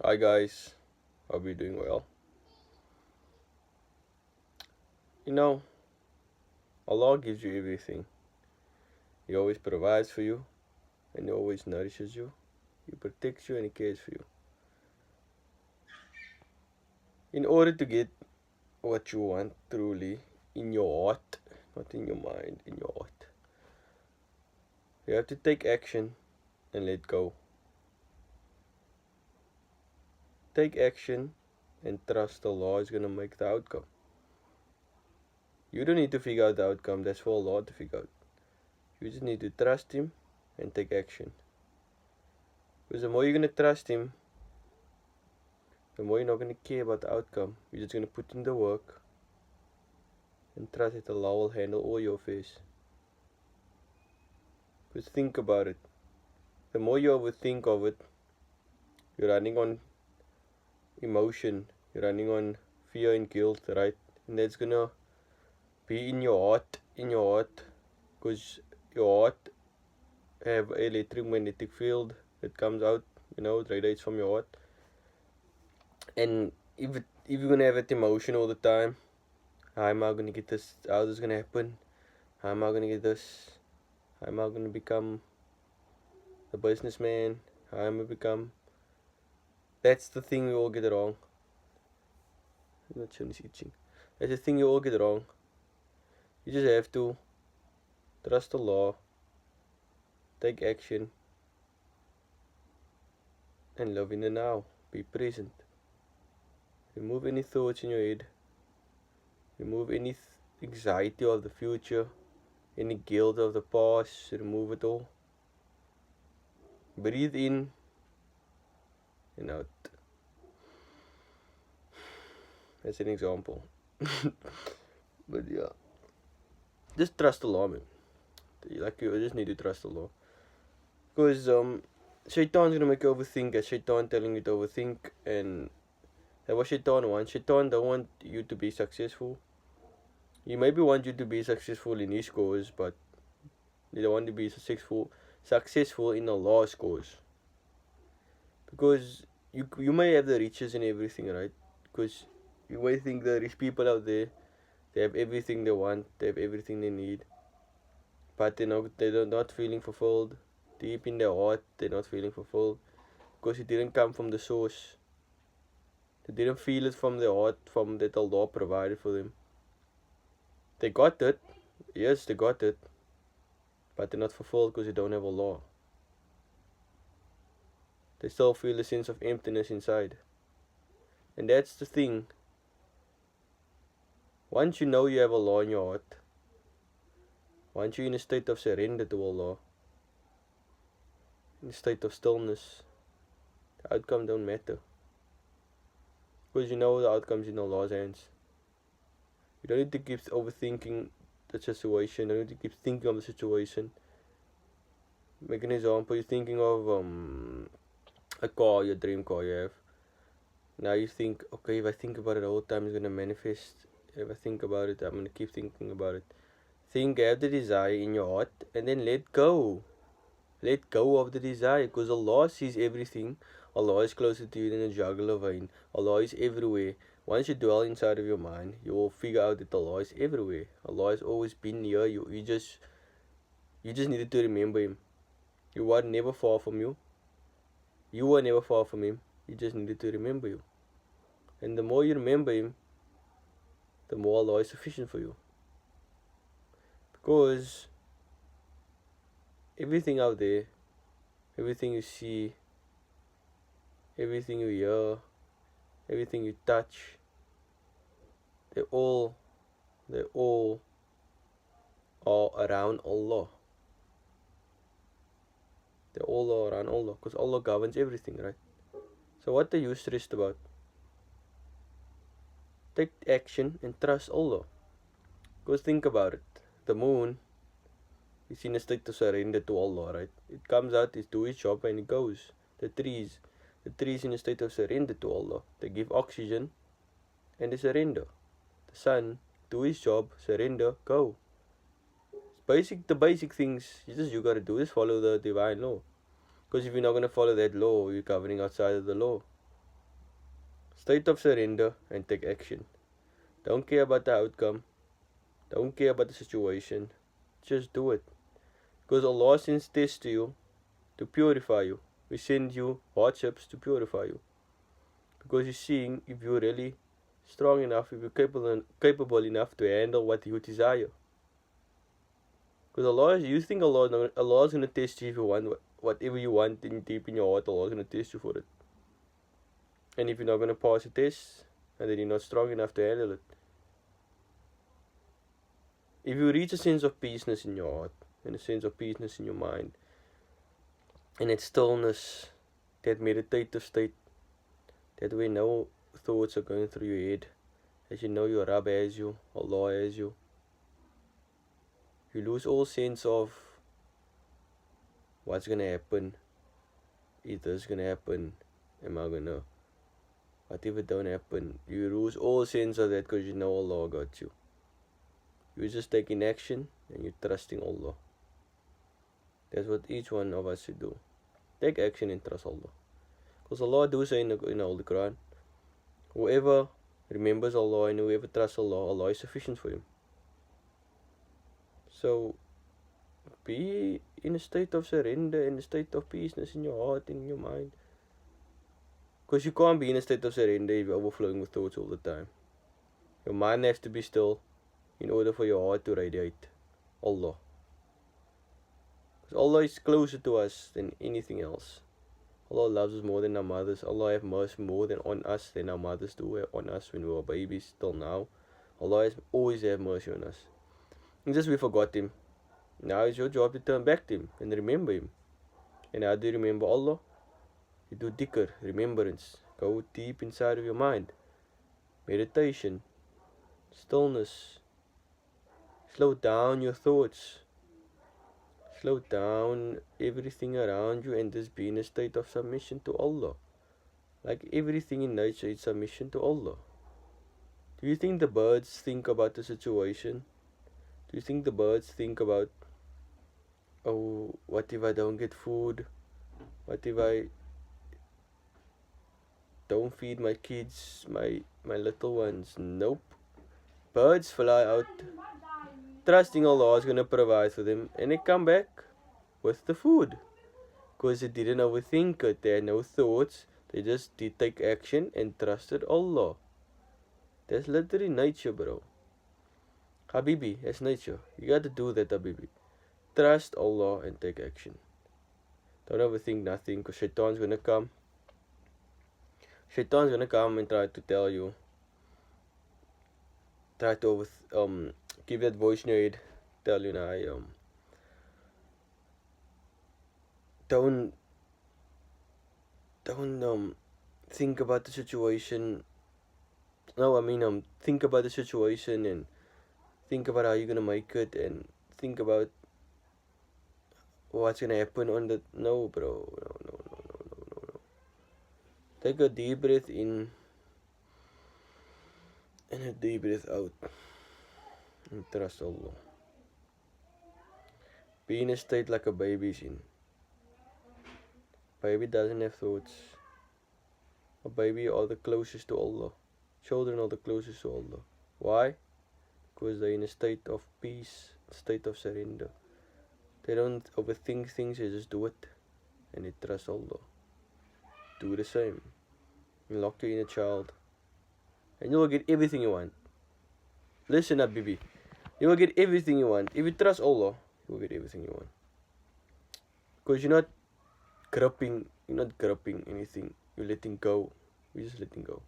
Hi guys, hope you're doing well. You know, Allah gives you everything. He always provides for you, and He always nourishes you. He protects you and He cares for you. In order to get what you want truly in your heart, not in your mind, in your heart, you have to take action and let go. Take action and trust Allah is going to make the outcome. You don't need to figure out the outcome, that's for Allah to figure out. You just need to trust Him and take action. Because the more you're going to trust Him, the more you're not going to care about the outcome. You're just going to put in the work and trust that Allah will handle all your affairs. Because think about it. The more you overthink of it, you're running on emotion, you're running on fear and guilt, right? And that's going to be in your heart, because your heart have an electromagnetic field that comes out, it radiates from your heart. And if you're gonna have that emotion all the time, how am I gonna get this? How is this gonna happen? How am I gonna get this? How am I gonna become a businessman? How am I become? That's the thing we all get wrong. I'm not sure it's itching. That's the thing you all get wrong. You just have to trust the law, take action, and live in the now. Be present. Remove any thoughts in your head. Remove any anxiety of the future, any guilt of the past. Remove it all. Breathe in and out. That's an example. But yeah, just trust the law, man. You just need to trust the law. Because Shaitan's gonna make you overthink. As Shaitan telling you to overthink, and that's what Shaitan wants. Shaitan don't want you to be successful. He maybe want you to be successful in his cause, but they don't want to be successful in Allah's cause. Because you may have the riches and everything, right? Because you may think there is people out there, they have everything they want, they have everything they need, but they're not feeling fulfilled. Deep in their heart, they're not feeling fulfilled because it didn't come from the source. They didn't feel it from their heart, from that Allah provided for them. They got it, yes, they got it, but they're not fulfilled because they don't have Allah. They still feel a sense of emptiness inside. And that's the thing. Once you know you have Allah in your heart, once you're in a state of surrender to Allah, in a state of stillness, the outcome don't matter. Because you know the outcome's in Allah's hands. You don't need to keep overthinking the situation. You don't need to keep thinking of the situation. Make an example. You're thinking of a car, your dream car you have. Now you think, okay, if I think about it all the time, it's gonna manifest. If I think about it, I'm gonna keep thinking about it. Have the desire in your heart, and then let go. Let go of the desire, because Allah sees everything. Allah is closer to you than a jugular vein. Allah is everywhere. Once you dwell inside of your mind, you will figure out that Allah is everywhere. Allah has always been here. You just needed to remember Him. You are never far from you. You were never far from Him. You just needed to remember you. And the more you remember Him, the more Allah is sufficient for you. Because everything out there, everything you see, everything you hear, everything you touch, they all are around Allah. They all are around Allah, because Allah governs everything, right? So what are you stressed about? Take action and trust Allah. Because think about it. The moon is in a state to surrender to Allah, right? It comes out, it do its job, and it goes. The trees in a state of surrender to Allah. They give oxygen and they surrender. The sun do its job, surrender, go. The basic things you gotta do is follow the divine law. Because if you're not gonna follow that law, you're governing outside of the law. State of surrender and take action. Don't care about the outcome. Don't care about the situation. Just do it. Because Allah sends tests to you to purify you. We send you hardships to purify you. Because He's seeing if you're really strong enough, if you're capable enough to handle what you desire. Because you think Allah's going to test you if you want whatever you want deep in your heart. Allah's going to test you for it. And if you're not going to pass the test, and then you're not strong enough to handle it. If you reach a sense of peaceness in your heart, and a sense of peaceness in your mind, and that stillness, that meditative state, that way no thoughts are going through your head, as you know your Rabb has you, Allah has you, you lose all sense of what's going to happen, is this going to happen, am I going to, what if it don't happen, you lose all sense of that because you know Allah got you. You're just taking action and you're trusting Allah. That's what each one of us should do. Take action and trust Allah. Because Allah does say in the Holy Quran, whoever remembers Allah and whoever trusts Allah, Allah is sufficient for him. So, be in a state of surrender, in a state of peaceness in your heart and in your mind. Because you can't be in a state of surrender if you're overflowing with thoughts all the time. Your mind has to be still in order for your heart to radiate Allah. Because Allah is closer to us than anything else. Allah loves us more than our mothers. Allah has mercy more than on us than our mothers do on us when we were babies till now. Allah has always had mercy on us. And just we forgot Him. Now it's your job to turn back to Him and remember Him. And how do you remember Allah? You do dhikr, remembrance. Go deep inside of your mind. Meditation. Stillness. Slow down your thoughts. Slow down everything around you and just be in a state of submission to Allah. Like everything in nature is submission to Allah. Do you think the birds think about the situation? Do you think the birds think about, oh, what if I don't get food? What if I don't feed my kids, my little ones? Nope. Birds fly out trusting Allah is going to provide for them, and they come back with the food. Because they didn't overthink it, they had no thoughts, they just did take action and trusted Allah. That's literally nature, bro. Habibi, that's nature. You got to do that, Habibi. Trust Allah and take action. Don't overthink nothing, because Shaitan's going to come. Shaitan's going to come and try to tell you, try to give that voice in your head, tell you now, don't think about the situation. No, I mean think about the situation and think about how you're gonna make it and think about what's gonna happen on the. No, bro, no. Take a deep breath in and a deep breath out. And trust Allah. Be in a state like a baby's in. Baby doesn't have thoughts. A baby are the closest to Allah. Children are the closest to Allah. Why? Because they're in a state of peace, a state of surrender. They don't overthink things, they just do it. And they trust Allah. Do the same. Lock your inner child. And you will get everything you want. Listen up, baby. You will get everything you want. If you trust Allah, you will get everything you want. Because you're not gripping anything. You're letting go. You're just letting go.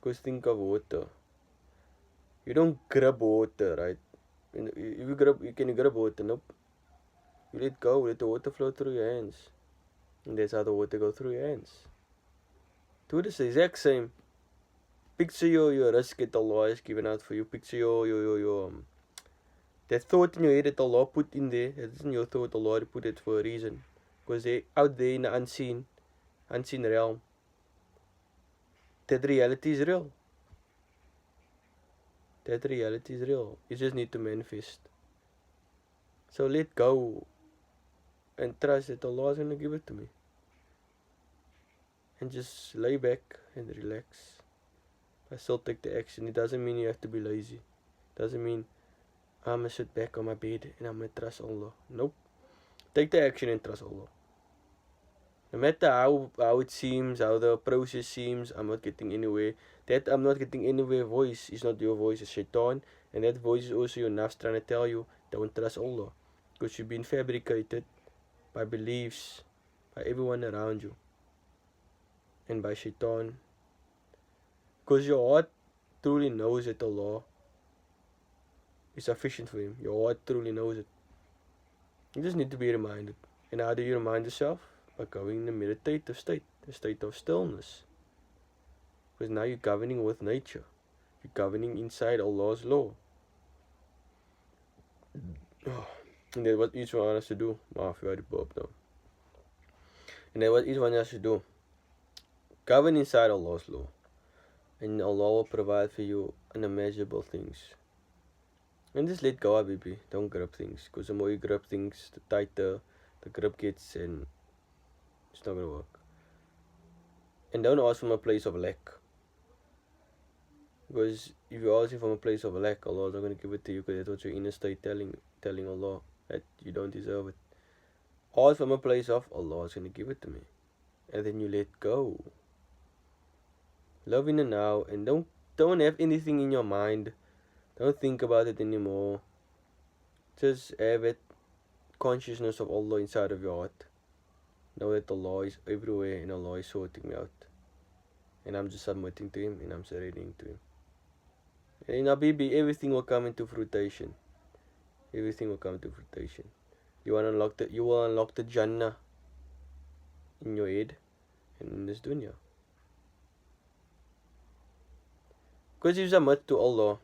Because think of water. You don't grab water, right? If you grab, can you grab water? Nope. You let go. Let the water flow through your hands. And that's how the water goes through your hands. Do this exact same. Picture your risk that Allah has given out for you. Picture your that thought in your head that Allah put in there. That isn't your thought. Allah put it for a reason. Because they're out there in the unseen realm. That reality is real. That reality is real. You just need to manifest. So let go and trust that Allah is going to give it to me. And just lay back and relax. I still take the action. It doesn't mean you have to be lazy. It doesn't mean I'm gonna sit back on my bed and I'm gonna trust Allah. Nope. Take the action and trust Allah. No matter how it seems, how the process seems, I'm not getting anywhere. That I'm not getting anywhere voice is not your voice, it's shaitan. And that voice is also your nafs trying to tell you, don't trust Allah. Because you've been fabricated by beliefs, by everyone around you. And by shaitan. Because your heart truly knows that Allah is sufficient for him. Your heart truly knows it. You just need to be reminded. And how do you remind yourself? By going in the meditative state, the state of stillness. Because now you're governing with nature. You're governing inside Allah's law. And that's what each one has to do. And that's what each one has to do. Govern inside Allah's law. And Allah will provide for you unimaginable things. And just let go, baby. Don't grip things. Because the more you grip things, the tighter the grip gets, and it's not going to work. And don't ask from a place of lack. Because if you're asking from a place of lack, Allah is not going to give it to you, because that's what your inner state telling Allah that you don't deserve it. Ask from a place of Allah is going to give it to me. And then you let go. Love in the now, and don't have anything in your mind. Don't think about it anymore. Just have it, consciousness of Allah inside of your heart. Know that Allah is everywhere and Allah is sorting me out. And I'm just submitting to Him and I'm surrendering to Him. And Habibi, everything will come into fruition. Everything will come to fruition. You will unlock the Jannah in your head and in this dunya. Because if you submit to Allah,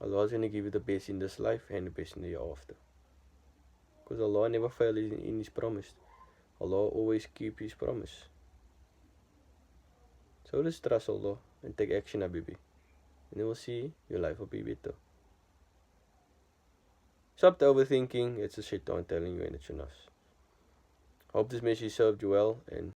Allah is going to give you the best in this life and the best in the hereafter. Because Allah never fails in His promise. Allah always keeps His promise. So just trust Allah and take action, Habibi. And you will see your life will be better. Stop the overthinking. It's a shaitan telling you and it's your nafs. Hope this message served you well, and